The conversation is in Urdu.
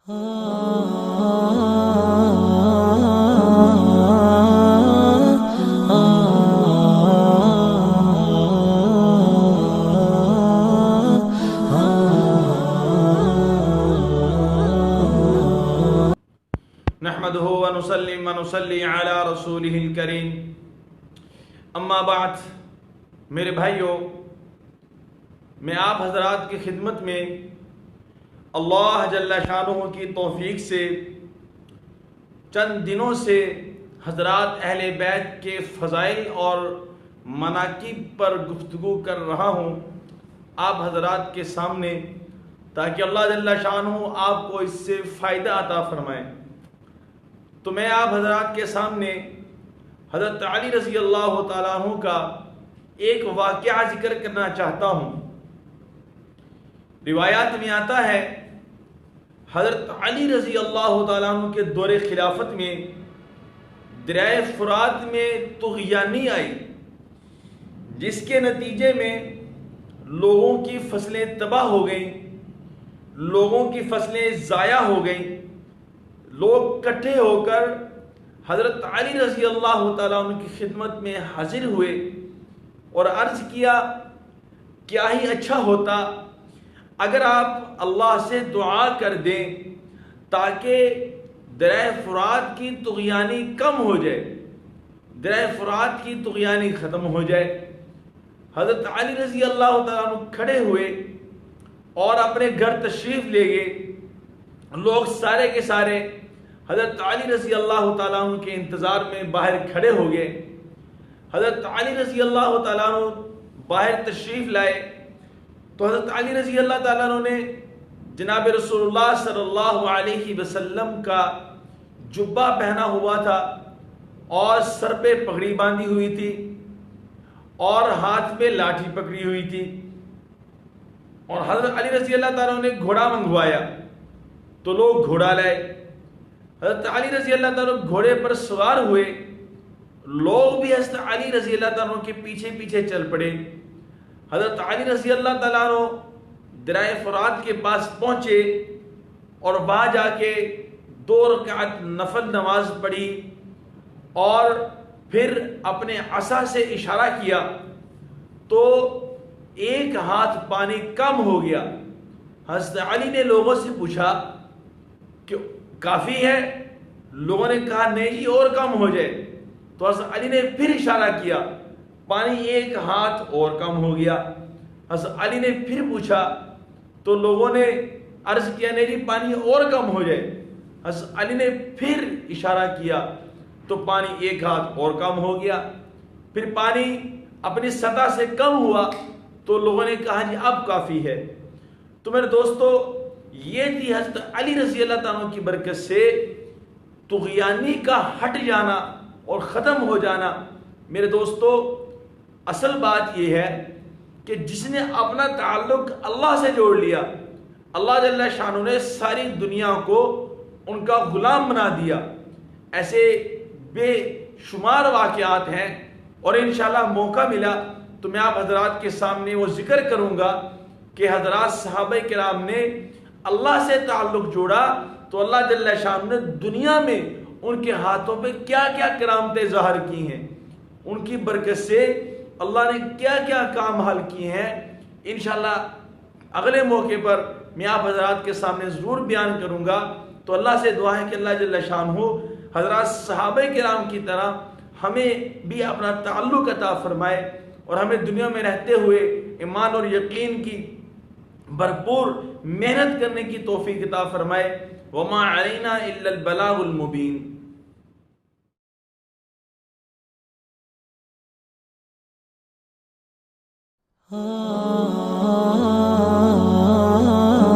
نحمده ونسلم ونصلي على رسوله الكريم اما بعد۔ میرے بھائیوں، میں آپ حضرات کی خدمت میں اللہ جل شانہ کی توفیق سے چند دنوں سے حضرات اہل بیت کے فضائل اور مناقب پر گفتگو کر رہا ہوں آپ حضرات کے سامنے، تاکہ اللہ جل شانہ آپ کو اس سے فائدہ عطا فرمائے۔ تو میں آپ حضرات کے سامنے حضرت علی رضی اللہ تعالیٰ عنہ کا ایک واقعہ ذکر کرنا چاہتا ہوں۔ روایات میں آتا ہے حضرت علی رضی اللہ تعالیٰ عنہ کے دور خلافت میں دریائے فرات میں طغیانی آئی، جس کے نتیجے میں لوگوں کی فصلیں تباہ ہو گئیں، لوگوں کی فصلیں ضائع ہو گئیں۔ لوگ اکٹھے ہو کر حضرت علی رضی اللہ تعالیٰ عنہ کی خدمت میں حاضر ہوئے اور عرض کیا، کیا ہی اچھا ہوتا اگر آپ اللہ سے دعا کر دیں تاکہ دریائے فرات کی طغیانی کم ہو جائے، دریائے فرات کی طغیانی ختم ہو جائے۔ حضرت علی رضی اللہ تعالیٰ عنہ کھڑے ہوئے اور اپنے گھر تشریف لے گئے۔ لوگ سارے کے سارے حضرت علی رضی اللہ تعالیٰ عنہ کے انتظار میں باہر کھڑے ہو گئے۔ حضرت علی رضی اللہ تعالیٰ عنہ باہر تشریف لائے تو حضرت علی رضی اللہ تعالیٰ عنہ نے جناب رسول اللہ صلی اللہ علیہ وسلم کا جبہ پہنا ہوا تھا اور سر پہ پگڑی باندھی ہوئی تھی اور ہاتھ پہ لاٹھی پکڑی ہوئی تھی، اور حضرت علی رضی اللہ تعالیٰ عنہ نے گھوڑا منگوایا تو لوگ گھوڑا لائے۔ حضرت علی رضی اللہ تعالیٰ عنہ گھوڑے پر سوار ہوئے، لوگ بھی حضرت علی رضی اللہ تعالیٰ عنہ کے پیچھے پیچھے چل پڑے۔ حضرت علی رضی اللہ تعالیٰ عنہ دریائے فرات کے پاس پہنچے اور وہاں جا کے 2 رکعت نفل نماز پڑھی اور پھر اپنے عصا سے اشارہ کیا تو ایک ہاتھ پانی کم ہو گیا۔ حضرت علی نے لوگوں سے پوچھا کہ کافی ہے؟ لوگوں نے کہا نہیں جی، اور کم ہو جائے۔ تو حضرت علی نے پھر اشارہ کیا، پانی ایک ہاتھ اور کم ہو گیا۔ حضرت علی نے پھر پوچھا تو لوگوں نے عرض کیا نہیں جی، پانی اور کم ہو جائے۔ حضرت علی نے پھر اشارہ کیا تو پانی ایک ہاتھ اور کم ہو گیا۔ پھر پانی اپنی سطح سے کم ہوا تو لوگوں نے کہا جی اب کافی ہے۔ تو میرے دوستو، یہ تھی حضرت علی رضی اللہ تعالیٰ کی برکت سے طغیانی کا ہٹ جانا اور ختم ہو جانا۔ میرے دوستو، اصل بات یہ ہے کہ جس نے اپنا تعلق اللہ سے جوڑ لیا، اللہ جل شانہ نے ساری دنیا کو ان کا غلام بنا دیا۔ ایسے بے شمار واقعات ہیں، اور انشاءاللہ موقع ملا تو میں آپ حضرات کے سامنے وہ ذکر کروں گا کہ حضرات صحابہ کرام نے اللہ سے تعلق جوڑا تو اللہ جل شانہ نے دنیا میں ان کے ہاتھوں پہ کیا کیا کرامتیں ظاہر کی ہیں، ان کی برکت سے اللہ نے کیا کیا کام حل کیے ہیں۔ انشاءاللہ اگلے موقع پر میں آپ حضرات کے سامنے ضرور بیان کروں گا۔ تو اللہ سے دعا ہے کہ اللہ جل شانہ حضرات صحابہ کرام کی طرح ہمیں بھی اپنا تعلق عطا فرمائے اور ہمیں دنیا میں رہتے ہوئے ایمان اور یقین کی بھرپور محنت کرنے کی توفیق عطا فرمائے۔ وما علینا الا البلاغ المبین۔ ah